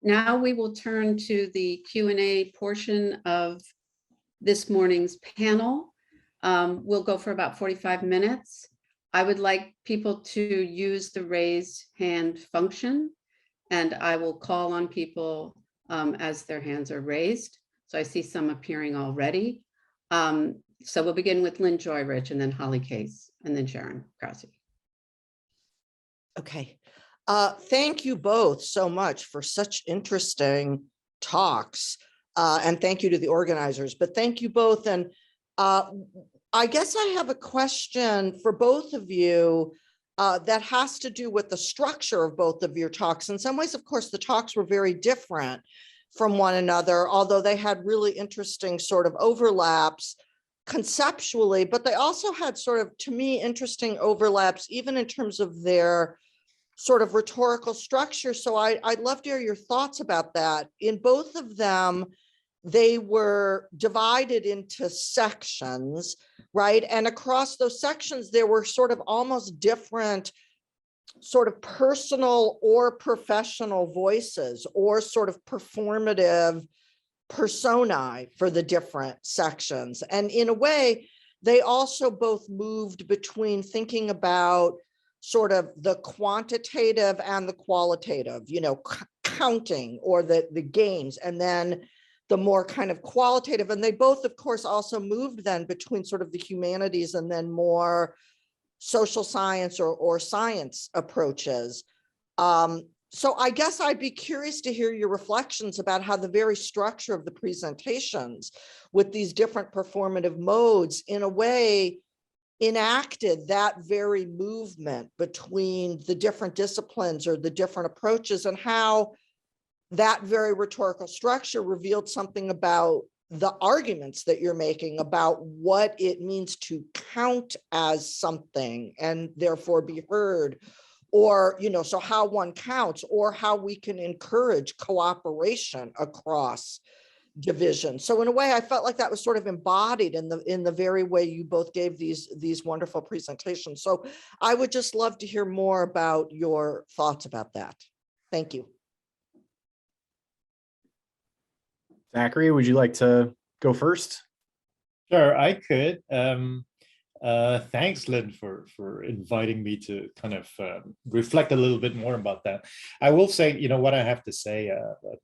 now we will turn to the Q&A portion of this morning's panel. We'll go for about 45 minutes. I would like people to use the raise hand function, and I will call on people as their hands are raised. So I see some appearing already. So we'll begin with Lynne Joyrich, and then Holly Case, and then Sharon Krause. Okay. Thank you both so much for such interesting talks. And thank you to the organizers, but thank you both. And I guess I have a question for both of you that has to do with the structure of both of your talks. In some ways, of course, the talks were very different from one another, although they had really interesting sort of overlaps conceptually, but they also had sort of, to me, interesting overlaps, even in terms of their sort of rhetorical structure. So I'd love to hear your thoughts about that. In both of them, they were divided into sections, right? And across those sections, there were sort of almost different sort of personal or professional voices or sort of performative personae for the different sections. And in a way, they also both moved between thinking about sort of the quantitative and the qualitative, you know, counting or the games, and then the more kind of qualitative. And they both, of course, also moved then between sort of the humanities and then more social science or science approaches. So I guess I'd be curious to hear your reflections about how the very structure of the presentations with these different performative modes in a way enacted that very movement between the different disciplines or the different approaches, and how that very rhetorical structure revealed something about the arguments that you're making about what it means to count as something and therefore be heard, or, you know, so how one counts, or how we can encourage cooperation across division. So in a way, I felt like that was sort of embodied in the very way you both gave these wonderful presentations. So I would just love to hear more about your thoughts about that. Thank you. Zachary, would you like to go first? Sure, I could. Thanks, Lynne, for inviting me to kind of reflect a little bit more about that. I will say, you know, what I have to say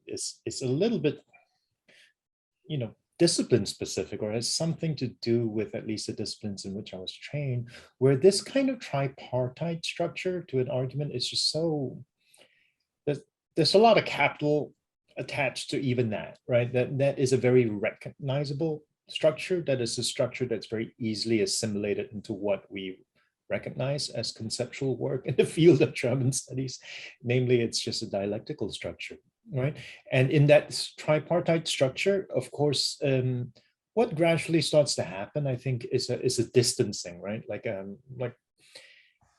is a little bit, you know, discipline specific, or has something to do with at least the disciplines in which I was trained, where this kind of tripartite structure to an argument is just so, there's a lot of capital attached to even that, right? That is a very recognizable structure. That is a structure that's very easily assimilated into what we recognize as conceptual work in the field of German studies. Namely, it's just a dialectical structure, right? And in that tripartite structure, of course, what gradually starts to happen, I think, is a distancing, right? Like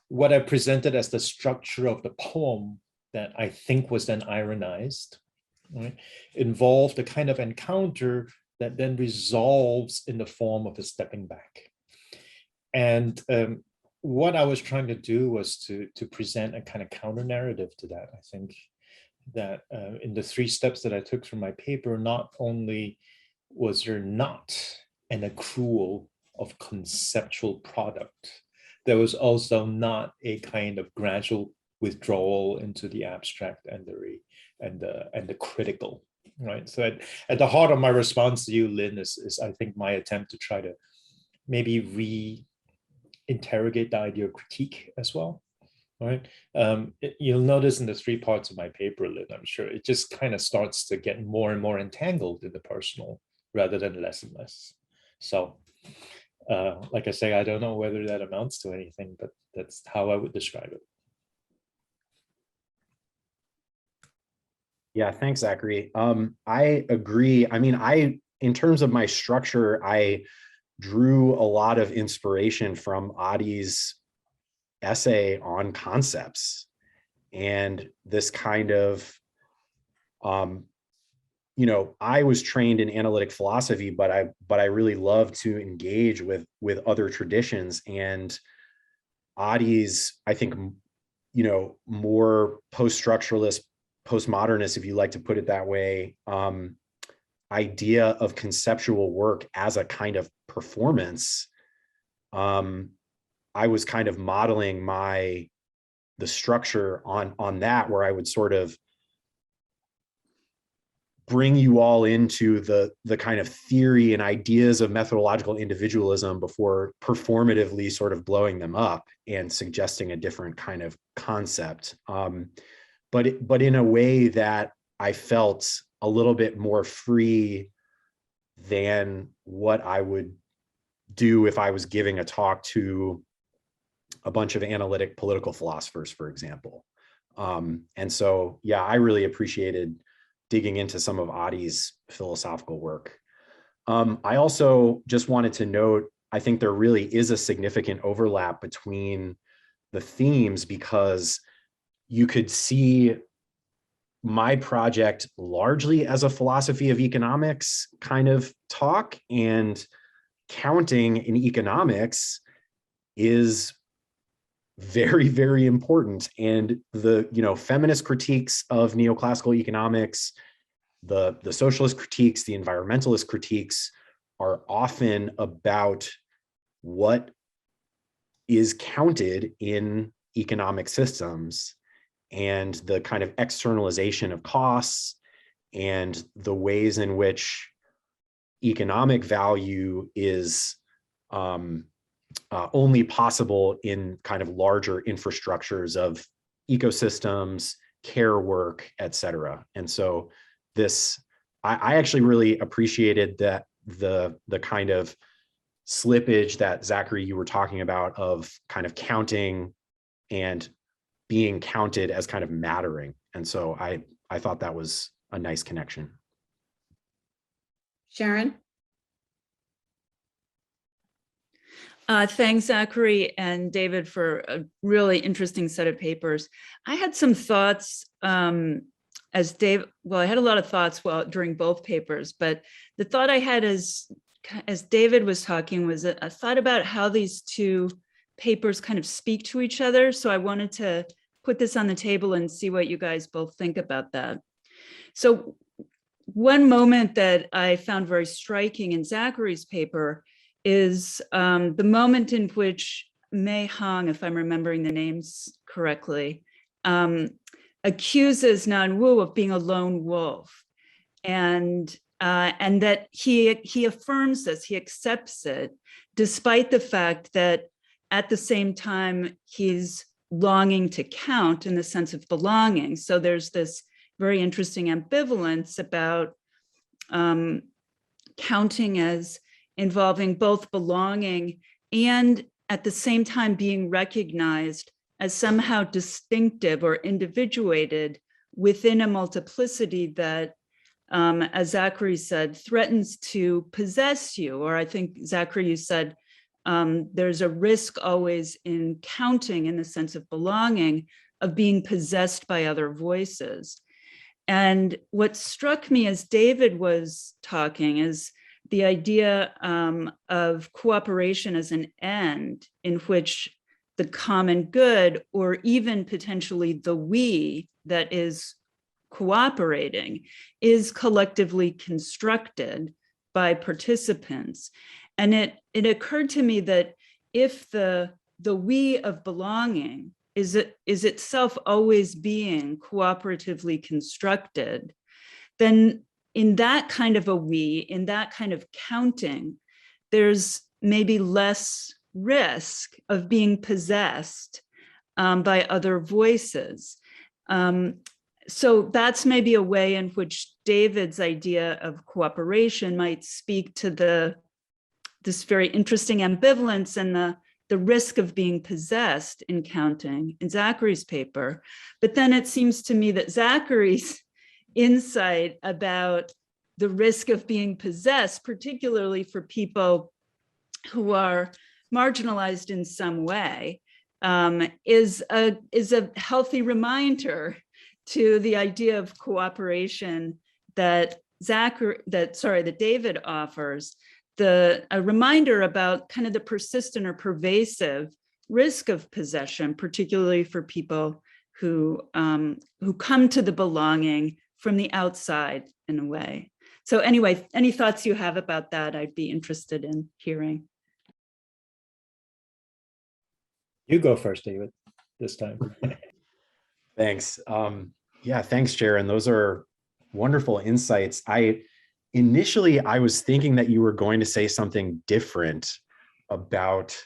what I presented as the structure of the poem that I think was then ironized, right, involved a kind of encounter that then resolves in the form of a stepping back. And what I was trying to do was to present a kind of counter narrative to that. I think that in the 3 steps that I took from my paper, not only was there not an accrual of conceptual product, there was also not a kind of gradual withdrawal into the abstract and the critical, right? So at the heart of my response to you, Lynne, is I think my attempt to try to maybe re-interrogate the idea of critique as well, right? You'll notice in the 3 parts of my paper, Lynne, I'm sure, it just kind of starts to get more and more entangled in the personal rather than less and less. So like I say, I don't know whether that amounts to anything, but that's how I would describe it. Yeah, thanks, Zachary. I agree. I mean, in terms of my structure, I drew a lot of inspiration from Adi's essay on concepts and this kind of, you know, I was trained in analytic philosophy, but I really love to engage with other traditions, and Adi's, I think, you know, more post-structuralist postmodernist, if you like to put it that way, idea of conceptual work as a kind of performance, I was kind of modeling the structure on that, where I would sort of bring you all into the kind of theory and ideas of methodological individualism before performatively sort of blowing them up and suggesting a different kind of concept. But in a way that I felt a little bit more free than what I would do if I was giving a talk to a bunch of analytic political philosophers, for example. And so, yeah, I really appreciated digging into some of Adi's philosophical work. I also just wanted to note, I think there really is a significant overlap between the themes, because you could see my project largely as a philosophy of economics kind of talk, and counting in economics is very, very important. And the, feminist critiques of neoclassical economics, the socialist critiques, the environmentalist critiques are often about what is counted in economic systems and the kind of externalization of costs and the ways in which economic value is only possible in kind of larger infrastructures of ecosystems, care work, et cetera. And so I actually really appreciated that the kind of slippage that Zachary, you were talking about, of kind of counting and being counted as kind of mattering. And so I thought that was a nice connection. Sharon? Thanks, Zachary and David, for a really interesting set of papers. I had some thoughts I had a lot of thoughts during both papers, but the thought I had as David was talking was a thought about how these two papers kind of speak to each other. So I wanted to put this on the table and see what you guys both think about that. So one moment that I found very striking in Zachary's paper is the moment in which Mei Hong, if I'm remembering the names correctly, accuses Nan Wu of being a lone wolf, and that he affirms this, he accepts it, despite the fact that at the same time he's longing to count in the sense of belonging. So there's this very interesting ambivalence about counting as involving both belonging and at the same time being recognized as somehow distinctive or individuated within a multiplicity that, as Zachary said, threatens to possess you. Or I think, Zachary, you said, there's a risk always in counting in the sense of belonging, of being possessed by other voices. And what struck me as David was talking is the idea of cooperation as an end, in which the common good, or even potentially the we that is cooperating, is collectively constructed by participants. And it occurred to me that if the we of belonging is itself always being cooperatively constructed, then in that kind of a we, in that kind of counting, there's maybe less risk of being possessed by other voices. So that's maybe a way in which David's idea of cooperation might speak to this very interesting ambivalence and the risk of being possessed in counting in Zachary's paper. But then it seems to me that Zachary's insight about the risk of being possessed, particularly for people who are marginalized in some way, is a healthy reminder to the idea of cooperation that David offers, a reminder about kind of the persistent or pervasive risk of possession, particularly for people who come to the belonging from the outside in a way. So anyway, any thoughts you have about that, I'd be interested in hearing. You go first, David, this time. Thanks. Yeah, thanks, Sharon. Those are wonderful insights. Initially, I was thinking that you were going to say something different about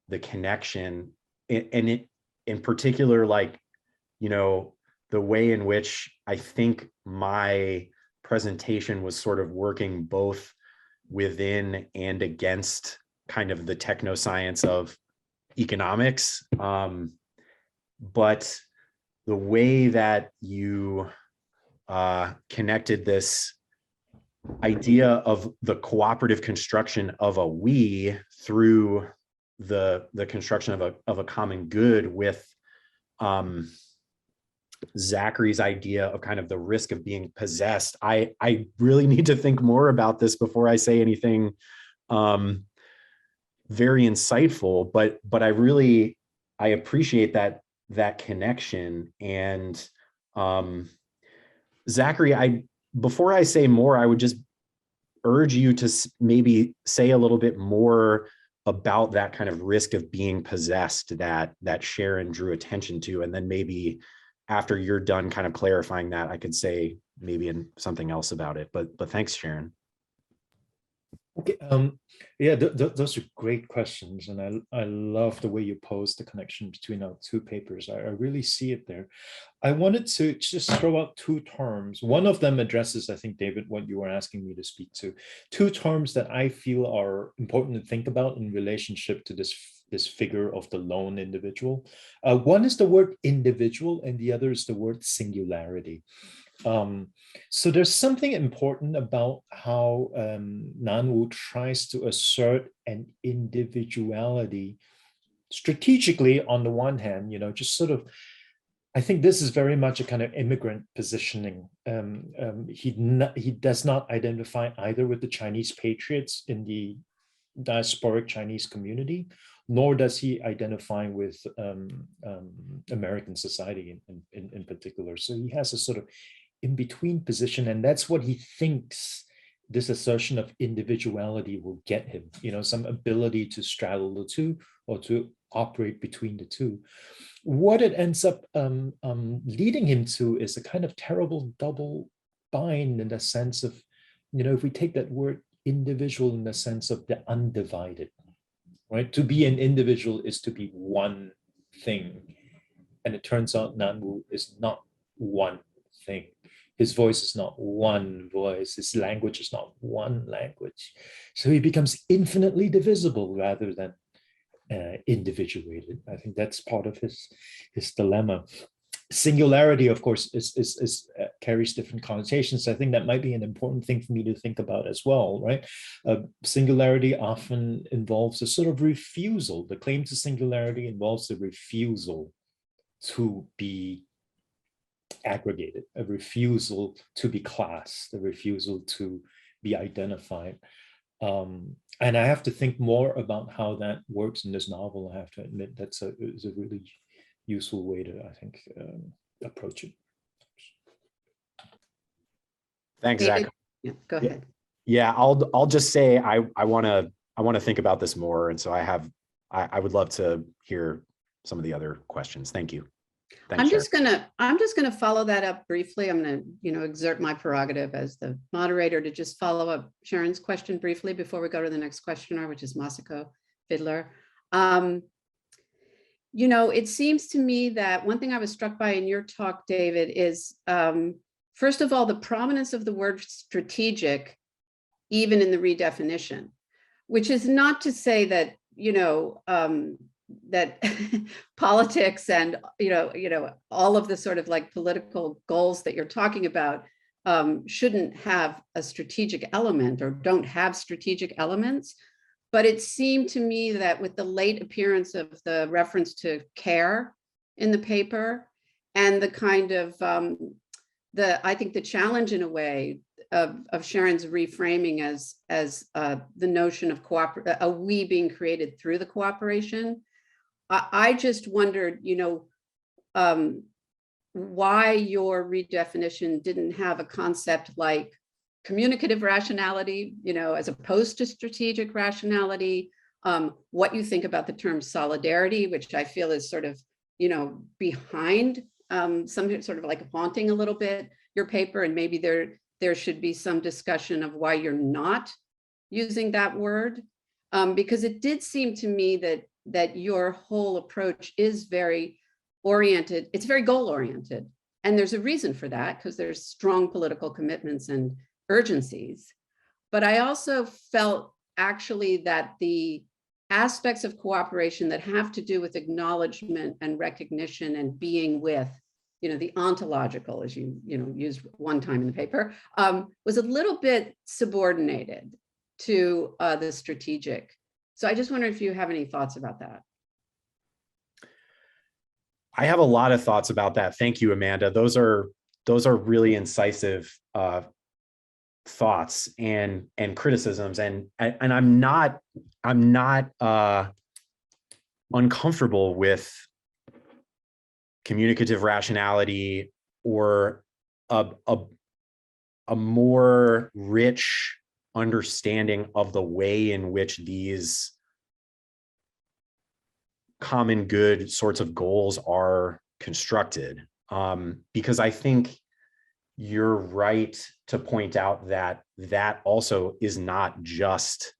the connection, and it, in particular, like, you know, the way in which I think my presentation was sort of working both within and against kind of the technoscience of economics. But the way that you connected this idea of the cooperative construction of a we through the construction of a common good with Zachary's idea of kind of the risk of being possessed. I really need to think more about this before I say anything very insightful, but I appreciate that connection. And Zachary, before I say more, I would just urge you to maybe say a little bit more about that kind of risk of being possessed that Sharon drew attention to. And then maybe after you're done kind of clarifying that, I could say maybe something else about it. But thanks, Sharon. Okay. Yeah, those are great questions, and I love the way you pose the connection between our two papers. I really see it there. I wanted to just throw out two terms. One of them addresses, I think, David, what you were asking me to speak to. Two terms that I feel are important to think about in relationship to this figure of the lone individual. One is the word individual, and the other is the word singularity. So there's something important about how Nanwu tries to assert an individuality strategically on the one hand, you know, just sort of, I think this is very much a kind of immigrant positioning. He does not identify either with the Chinese patriots in the diasporic Chinese community, nor does he identify with American society in particular. So he has a sort of in-between position, and that's what he thinks this assertion of individuality will get him, you know, some ability to straddle the two or to operate between the two. What it ends up leading him to is a kind of terrible double bind in the sense of, you know, if we take that word individual in the sense of the undivided, right? To be an individual is to be one thing. And it turns out Nanwu is not one thing. His voice is not one voice. His language is not one language. So he becomes infinitely divisible rather than individuated. I think that's part of his dilemma. Singularity, of course, carries different connotations. I think that might be an important thing for me to think about as well, right? Singularity often involves a sort of refusal. The claim to singularity involves the refusal to be aggregated, a refusal to be classed, a refusal to be identified. And I have to think more about how that works in this novel. I have to admit that's is a really useful way to, I think, approach it. Thanks, Zach. Yeah, go ahead. Yeah, I'll just say I want to think about this more, and so I would love to hear some of the other questions. Thank you. Thanks, I'm just gonna follow that up briefly. I'm gonna, you know, exert my prerogative as the moderator to just follow up Sharon's question briefly before we go to the next questioner, which is Masako Fidler. You know, it seems to me that one thing I was struck by in your talk, David, is first of all, the prominence of the word strategic, even in the redefinition, which is not to say that, you know, that politics and, you know, all of the sort of like political goals that you're talking about shouldn't have a strategic element or don't have strategic elements. But it seemed to me that with the late appearance of the reference to care in the paper and the kind of I think the challenge in a way of Sharon's reframing as the notion of a we being created through the cooperation, I just wondered, you know, why your redefinition didn't have a concept like communicative rationality, as opposed to strategic rationality, what you think about the term solidarity, which I feel is sort of, behind some sort of like haunting a little bit your paper, and maybe there should be some discussion of why you're not using that word, because it did seem to me that your whole approach is very oriented, it's very goal oriented. And there's a reason for that, because there's strong political commitments and urgencies. But I also felt actually that the aspects of cooperation that have to do with acknowledgement and recognition and being with, the ontological, as you used one time in the paper, was a little bit subordinated to the strategic. So I just wonder if you have any thoughts about that. I have a lot of thoughts about that. Thank you, Amanda. Those are really incisive thoughts and criticisms, and I'm not uncomfortable with communicative rationality or a more rich understanding of the way in which these common good sorts of goals are constructed, because I think you're right to point out that also is not just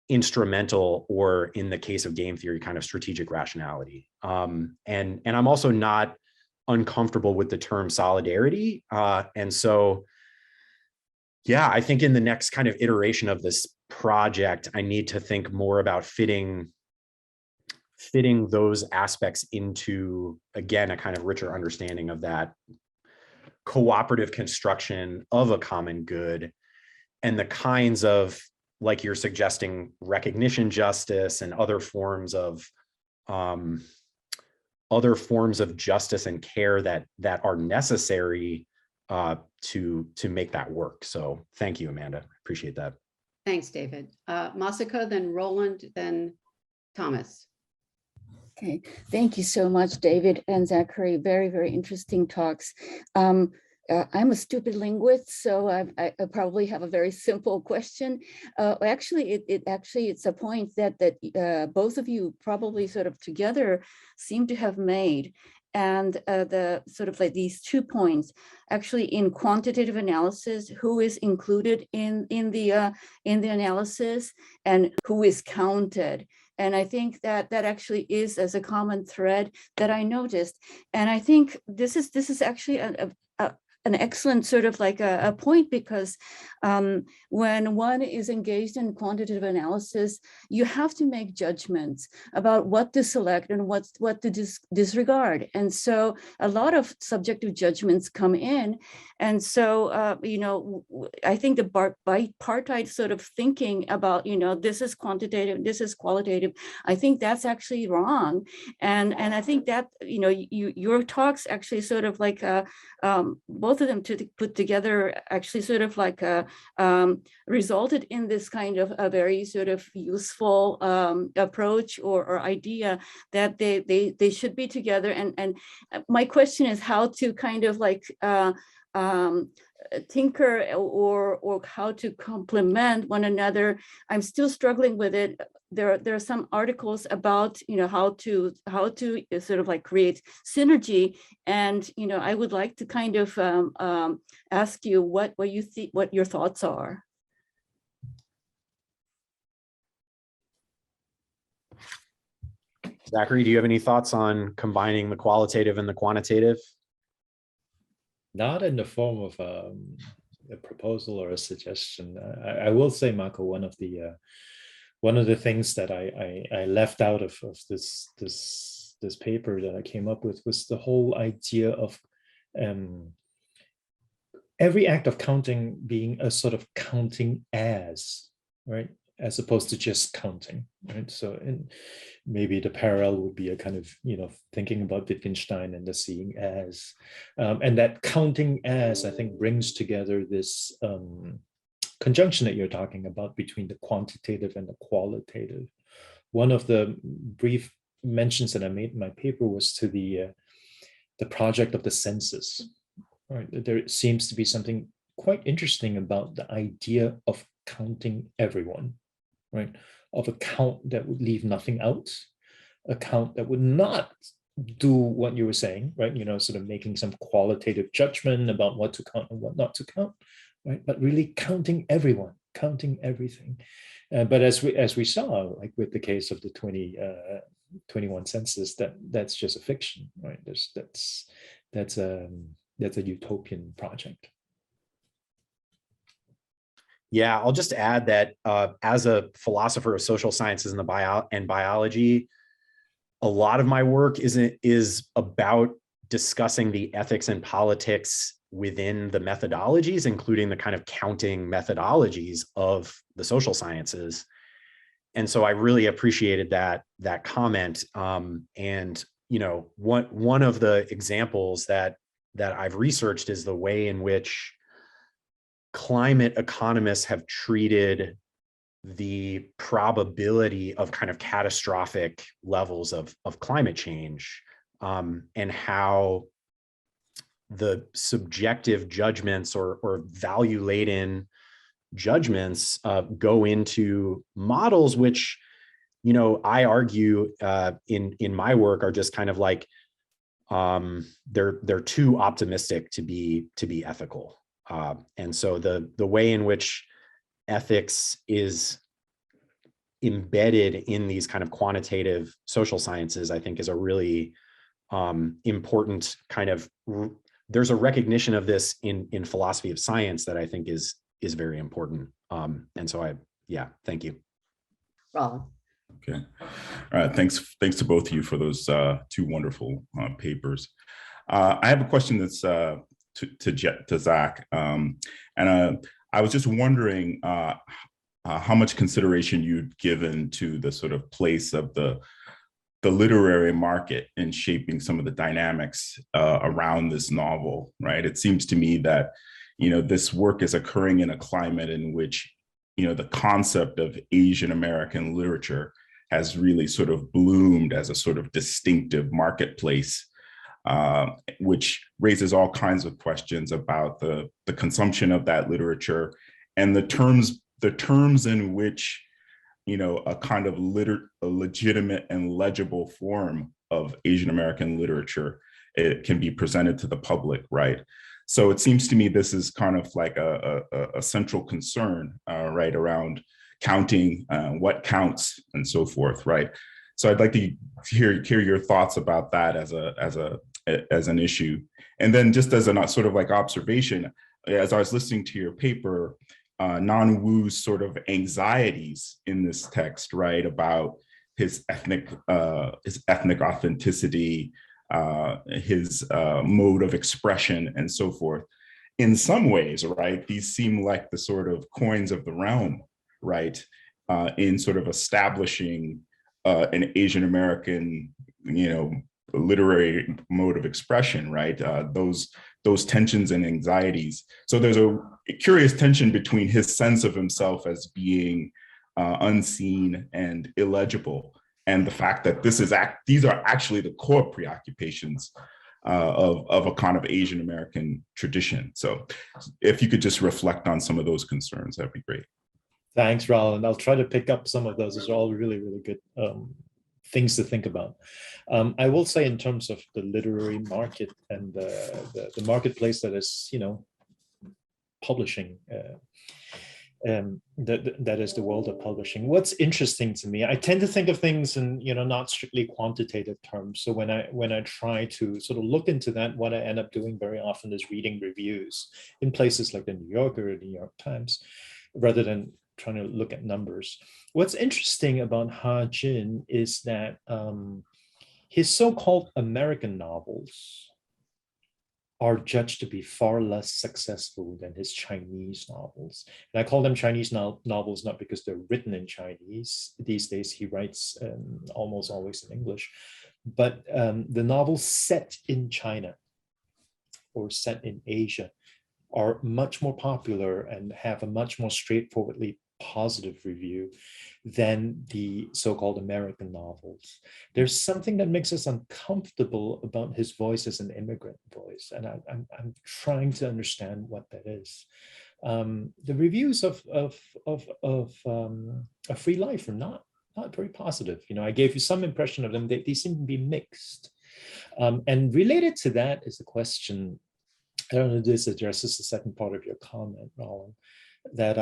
instrumental, or in the case of game theory, kind of strategic rationality. And I'm also not uncomfortable with the term solidarity. And so, yeah, I think in the next kind of iteration of this project, I need to think more about fitting those aspects into, again, a kind of richer understanding of that cooperative construction of a common good, and the kinds of, like you're suggesting, recognition justice and other forms of justice and care that are necessary to make that work. So thank you, Amanda. Appreciate that. Thanks, David. Masako, then Rolland, then Thomas. Okay, thank you so much, David and Zachary. Very, very interesting talks. I'm a stupid linguist, so I probably have a very simple question. Actually, it's a point that both of you probably sort of together seem to have made. And the sort of like these 2 points, actually in quantitative analysis, who is included in the analysis and who is counted. And I think that actually is as a common thread that I noticed. And I think this is actually an excellent sort of like a point, because when one is engaged in quantitative analysis, you have to make judgments about what to select and what to disregard. And so a lot of subjective judgments come in. And so, I think the bipartite sort of thinking about, this is quantitative, this is qualitative, I think that's actually wrong. And I think that, your talks actually sort of like both of them to put together actually sort of like resulted in this kind of a very sort of useful approach or idea that they should be together. And my question is how to kind of like tinker or how to complement one another. I'm still struggling with it. There are some articles about how to sort of like create synergy, and I would like to kind of ask you what you think, what your thoughts are. Zachary, do you have any thoughts on combining the qualitative and the quantitative? Not in the form of a proposal or a suggestion. I will say, Marco, one of the things that I left out of this paper that I came up with was the whole idea of every act of counting being a sort of counting as, right, as opposed to just counting, right? So maybe the parallel would be a kind of, thinking about Wittgenstein and the seeing as, and that counting as, I think, brings together this conjunction that you're talking about between the quantitative and the qualitative. One of the brief mentions that I made in my paper was to the the project of the census. Right? There seems to be something quite interesting about the idea of counting everyone, right? Of a count that would leave nothing out, a count that would not do what you were saying, right? You know, sort of making some qualitative judgment about what to count and what not to count, right? But really counting everyone, counting everything. But as we saw, like with the case of the 2021 census, that's just a fiction, right? That's a utopian project. Yeah, I'll just add that as a philosopher of social sciences and biology, a lot of my work is about discussing the ethics and politics within the methodologies, including the kind of counting methodologies of the social sciences. And so I really appreciated that comment. And you know, one of the examples that I've researched is the way in which climate economists have treated the probability of kind of catastrophic levels of climate change, and how the subjective judgments or value-laden judgments go into models, which, you know, I argue in my work are just kind of like they're too optimistic to be ethical. And so the way in which ethics is embedded in these kind of quantitative social sciences, I think, is a really important kind of, there's a recognition of this in philosophy of science that I think is very important. And so thank you. Rolland. Okay. All right. Thanks to both of you for those two wonderful papers. I have a question that's to Zach. I was just wondering how much consideration you'd given to the sort of place of the literary market in shaping some of the dynamics around this novel, right? It seems to me that, you know, this work is occurring in a climate in which, you know, the concept of Asian American literature has really sort of bloomed as a sort of distinctive marketplace, which raises all kinds of questions about the consumption of that literature and the terms in which, you know, a kind of a legitimate and legible form of Asian American literature, it can be presented to the public, right? So it seems to me this is kind of like a central concern, right, around counting what counts and so forth, right? So I'd like to hear your thoughts about that as an issue. And then just as a sort of like observation, as I was listening to your paper, Non-Wu's sort of anxieties in this text, right, about his ethnic authenticity, his mode of expression, and so forth. In some ways, right, these seem like the sort of coins of the realm, right, in sort of establishing an Asian American, you know, literary mode of expression, right? Those tensions and anxieties. So there's a curious tension between his sense of himself as being unseen and illegible, and the fact that these are actually the core preoccupations of a kind of Asian American tradition. So if you could just reflect on some of those concerns, that'd be great. Thanks, Rolland. I'll try to pick up some of those. Those are all really, really good things to think about. I will say, in terms of the literary market and the marketplace that is, you know, publishing, that is the world of publishing. What's interesting to me, I tend to think of things in, you know, not strictly quantitative terms. So when I try to sort of look into that, what I end up doing very often is reading reviews in places like the New Yorker or the New York Times, rather than trying to look at numbers. What's interesting about Ha Jin is that his so-called American novels are judged to be far less successful than his Chinese novels. And I call them Chinese novels not because they're written in Chinese. These days he writes almost always in English, but the novels set in China or set in Asia are much more popular and have a much more straightforwardly positive review than the so-called American novels. There's something that makes us uncomfortable about his voice as an immigrant voice, and I'm trying to understand what that is. The reviews of A Free Life are not very positive. You know, I gave you some impression of them. They seem to be mixed. And related to that is the question, I don't know if this addresses the second part of your comment, Rolland, that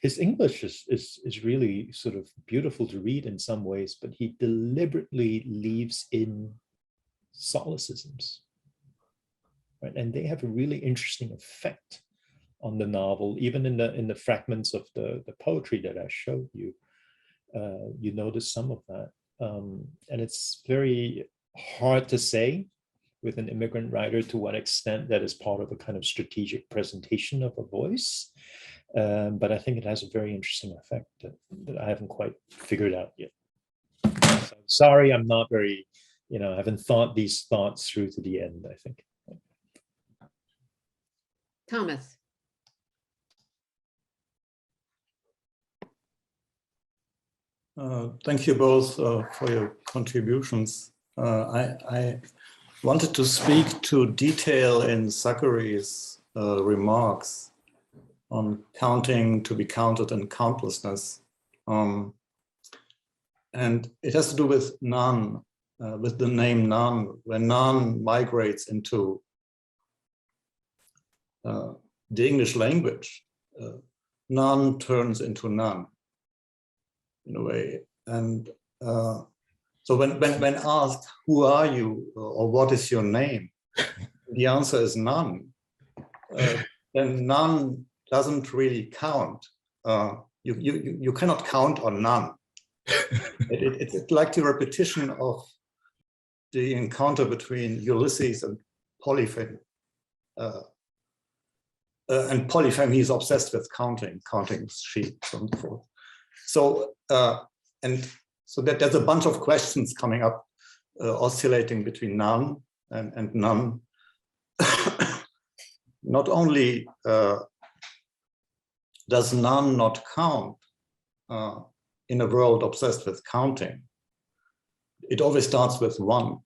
his English is really sort of beautiful to read in some ways, but he deliberately leaves in solecisms, right? And they have a really interesting effect on the novel, even in the fragments of the poetry that I showed you. You notice some of that, and it's very hard to say with an immigrant writer to what extent that is part of a kind of strategic presentation of a voice. But I think it has a very interesting effect that I haven't quite figured out yet. So sorry, I'm not very, I haven't thought these thoughts through to the end, I think. Thomas. Thank you both for your contributions. I wanted to speak to detail in Zachary's remarks on counting to be counted and countlessness. And it has to do with none, with the name none, when none migrates into the English language, none turns into none in a way. And so when asked, who are you or what is your name? The answer is none. Then none doesn't really count. You cannot count on none. It's like the repetition of the encounter between Ulysses and Polypheme. And Polypheme, he's obsessed with counting sheep and so forth. So so that there's a bunch of questions coming up, oscillating between none and none. Not only does none not count in a world obsessed with counting, it always starts with one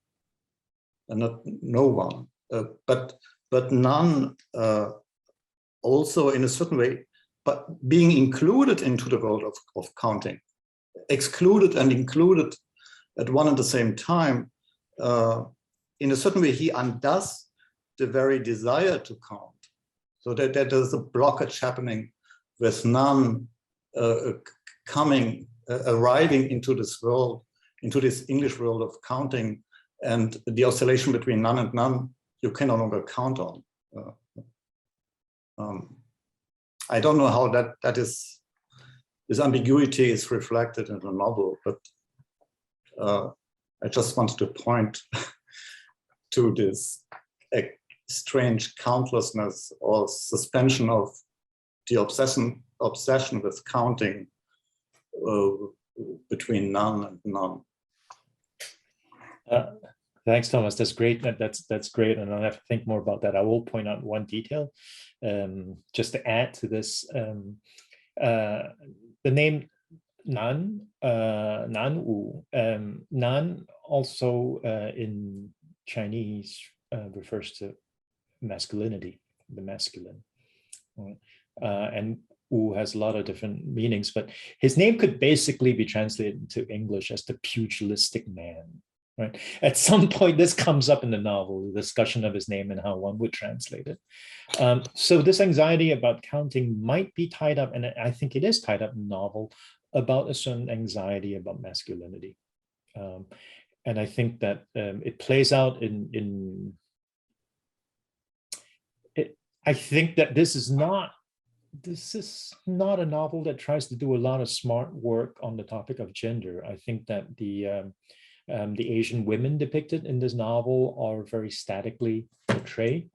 and not no one. But none also in a certain way, but being included into the world of counting, excluded and included at one and the same time, in a certain way, he undoes the very desire to count. So that there's a blockage happening with none arriving into this world, into this English world of counting, and the oscillation between none and none, you can no longer count on. I don't know how this ambiguity is reflected in the novel, but I just wanted to point to this strange countlessness or suspension of the obsession with counting between none and none. Thanks, Thomas. That's great. That's great, and I'll have to think more about that. I will point out one detail, just to add to this. The name Nan, Nan-wu, Nan also in Chinese refers to masculinity, the masculine. And Wu has a lot of different meanings, but his name could basically be translated into English as the pugilistic man. Right. At some point, this comes up in the novel, the discussion of his name and how one would translate it. So this anxiety about counting might be tied up, and I think it is tied up in the novel, about a certain anxiety about masculinity. And I think that it plays out I think that this is not a novel that tries to do a lot of smart work on the topic of gender. I think that the Asian women depicted in this novel are very statically portrayed.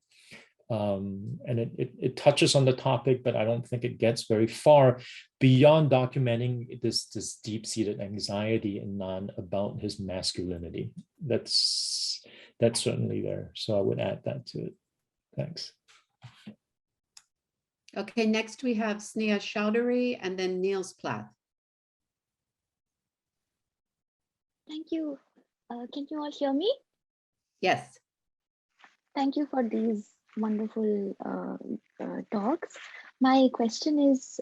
And it touches on the topic, but I don't think it gets very far beyond documenting this deep-seated anxiety in Nan about his masculinity. That's certainly there. So I would add that to it. Thanks. Okay, next we have Sneha Chowdhury and then Niels Plath. Thank you. Can you all hear me? Yes. Thank you for these wonderful talks. My question is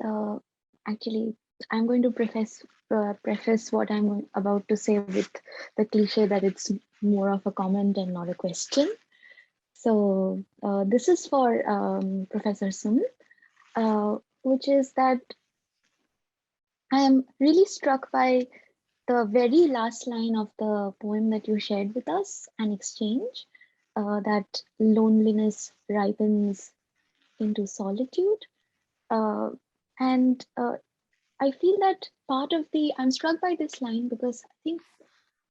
actually, I'm going to preface what I'm about to say with the cliche that it's more of a comment and not a question. So this is for Professor Sng, which is that I am really struck by the very last line of the poem that you shared with us, An Exchange, that loneliness ripens into solitude. And I feel that I'm struck by this line because I think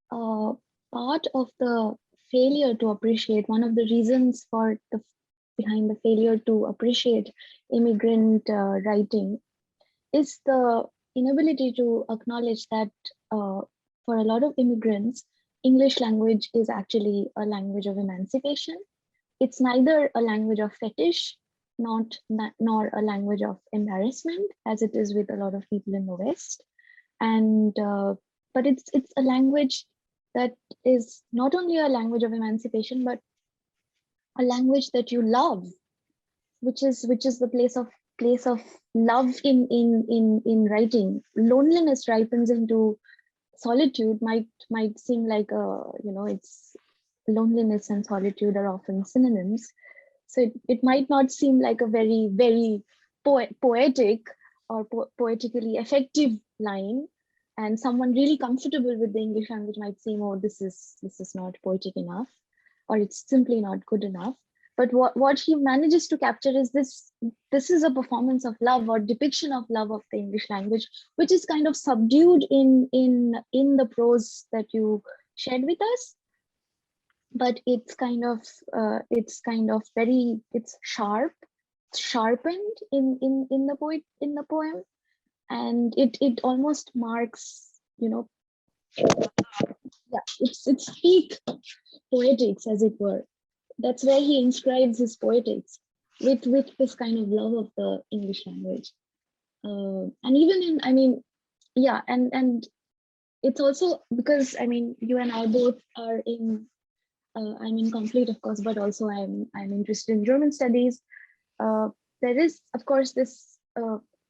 part of the failure to appreciate, one of the reasons behind the failure to appreciate immigrant writing is the inability to acknowledge that for a lot of immigrants, English language is actually a language of emancipation. It's neither a language of fetish, nor a language of embarrassment, as it is with a lot of people in the West. And but it's a language that is not only a language of emancipation, but a language that you love, which is the place of love in writing. Loneliness ripens into solitude might seem like it's loneliness and solitude are often synonyms. So it might not seem like a very, very poetic or poetically effective line. And someone really comfortable with the English language might seem, oh, this is not poetic enough, or it's simply not good enough. But what he manages to capture is this is a performance of love or depiction of love of the English language, which is kind of subdued in the prose that you shared with us. But it's kind of sharpened in the poem, and it almost marks, it's peak poetics, as it were. That's where he inscribes his poetics with this kind of love of the English language. And even and it's also because, you and I both are I'm in conflict, of course, but also I'm interested in German studies. There is, of course, this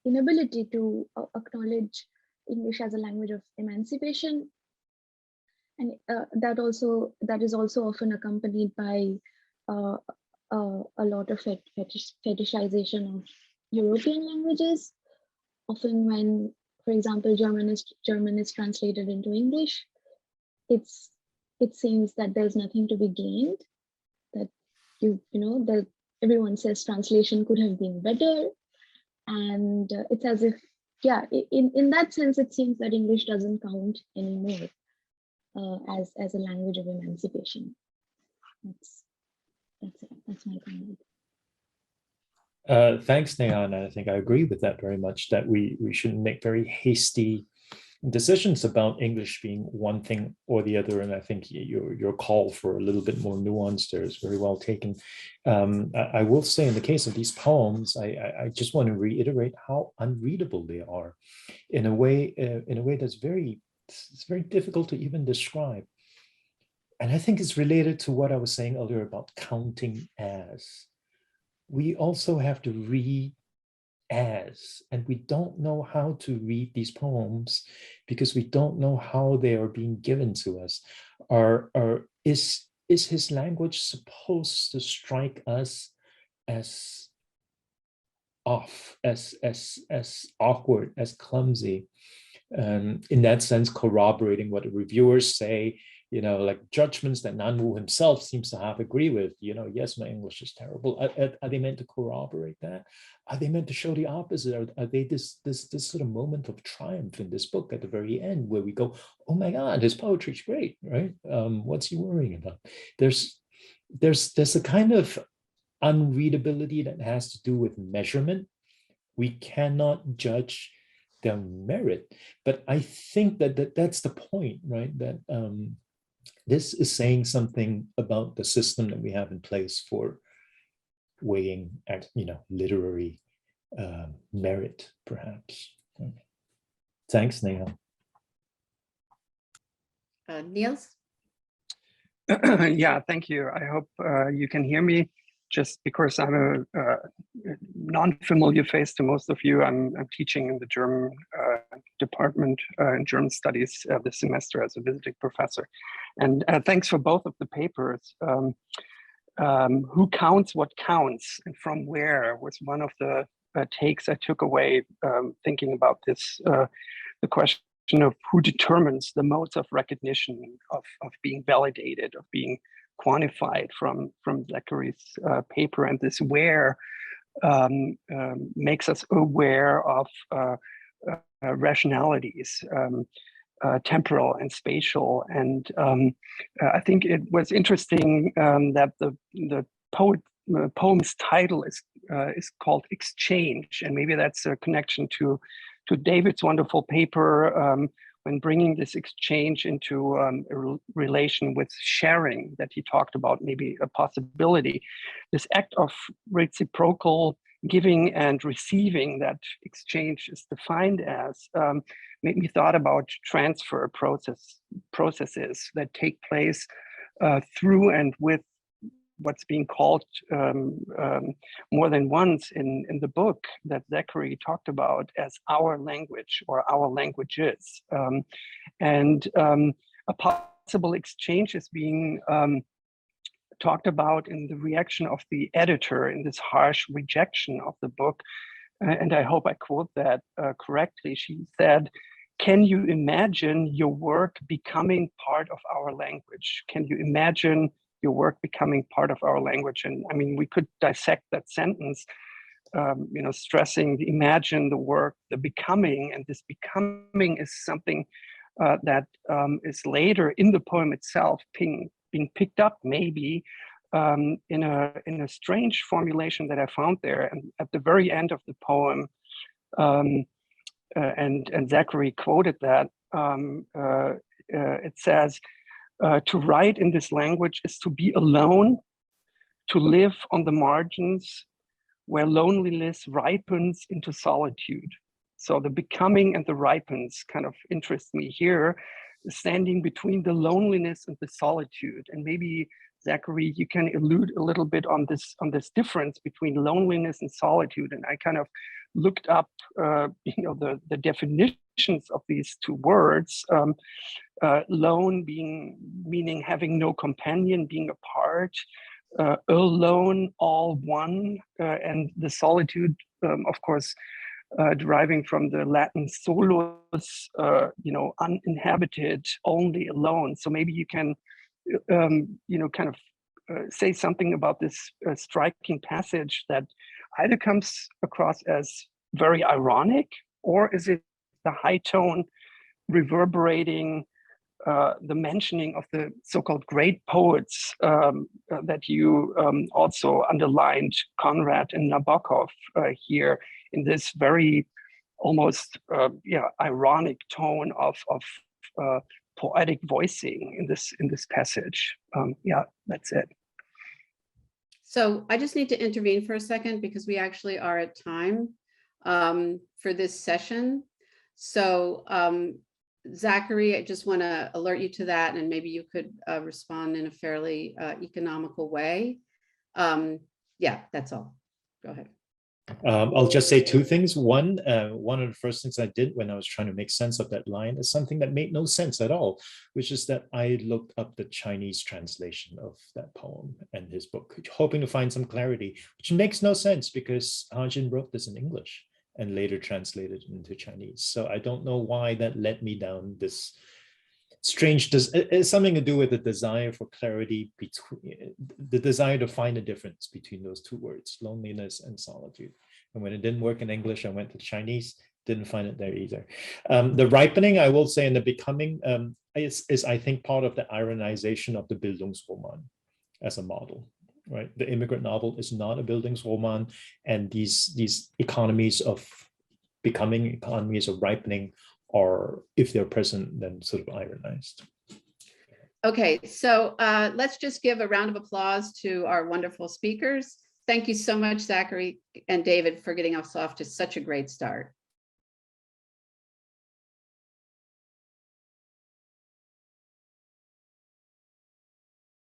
inability to acknowledge English as a language of emancipation. And that is also often accompanied by a lot of fetishization of European languages. Often when, for example, German is translated into English, it seems that there's nothing to be gained, that that everyone says translation could have been better. And it's as if, in that sense, it seems that English doesn't count anymore as a language of emancipation. That's it. That's my comment. Thanks, Nehan. I think I agree with that very much, that we shouldn't make very hasty decisions about English being one thing or the other. And I think your call for a little bit more nuance there is very well taken. I will say, in the case of these poems, I just want to reiterate how unreadable they are in a way that's very difficult to even describe. And I think it's related to what I was saying earlier about counting as. We also have to read as, and we don't know how to read these poems because we don't know how they are being given to us. Is his language supposed to strike us as off, as awkward, as clumsy? In that sense, corroborating what the reviewers say, like judgments that Nanwu himself seems to have agree with, yes, my English is terrible. Are they meant to corroborate that? Are they meant to show the opposite? Are they this sort of moment of triumph in this book at the very end where we go, oh my God, his poetry is great, right? What's he worrying about? There's a kind of unreadability that has to do with measurement. We cannot judge their merit, but I think that's the point, right? That this is saying something about the system that we have in place for weighing, literary merit, perhaps. Thanks, Neha. Niels? Yeah, thank you. I hope you can hear me. Just because I'm a non-familiar face to most of you, I'm teaching in the German department in German studies this semester as a visiting professor. And thanks for both of the papers. Who counts what counts and from where was one of the takes I took away thinking about this, the question of who determines the modes of recognition, of being validated, of being quantified from Zachary's paper, and this where makes us aware of rationalities, temporal and spatial. And I think it was interesting that the poem's title is called Exchange, and maybe that's a connection to David's wonderful paper when bringing this exchange into a relation with sharing that he talked about, maybe a possibility. This act of reciprocal giving and receiving that exchange is defined as made me thought about transfer processes that take place through and with what's being called more than once in the book that Zachary talked about as our language or our languages. And a possible exchange is being talked about in the reaction of the editor in this harsh rejection of the book. And I hope I quote that correctly. She said, "Can you imagine your work becoming part of our language? Can you imagine your work becoming part of our language?" And I mean, we could dissect that sentence, stressing the imagine, the work, the becoming, and this becoming is something that is later in the poem itself being picked up maybe in a strange formulation that I found there. And at the very end of the poem, and Zachary quoted that, it says, to write in this language is to be alone, to live on the margins where loneliness ripens into solitude. So the becoming and the ripens kind of interest me here, standing between the loneliness and the solitude. And maybe Zachary, you can allude a little bit on this difference between loneliness and solitude. And I kind of looked up, the definitions of these two words. Lone meaning having no companion, being apart, alone, all one, and the solitude, of course, deriving from the Latin solus, uninhabited, only alone. So maybe you can, say something about this striking passage that either comes across as very ironic, or is it the high tone reverberating the mentioning of the so-called great poets that you also underlined, Conrad and Nabokov, here in this very almost ironic tone of poetic voicing in this passage. That's it. So I just need to intervene for a second because we actually are at time for this session. So Zachary, I just want to alert you to that, and maybe you could respond in a fairly economical way. That's all. Go ahead. I'll just say two things. One of the first things I did when I was trying to make sense of that line is something that made no sense at all, which is that I looked up the Chinese translation of that poem and his book, hoping to find some clarity, which makes no sense because Hanjin wrote this in English and later translated into Chinese. So I don't know why that led me down this strange, it's something to do with the desire for clarity, between the desire to find a difference between those two words, loneliness and solitude. And when it didn't work in English, I went to Chinese, didn't find it there either. The ripening, I will say, and the becoming is I think part of the ironization of the Bildungsroman as a model. Right, the immigrant novel is not a Bildungsroman, and these economies of becoming, economies of ripening, are, if they're present, then sort of ironized. Okay, so let's just give a round of applause to our wonderful speakers. Thank you so much, Zachary and David, for getting us off to such a great start.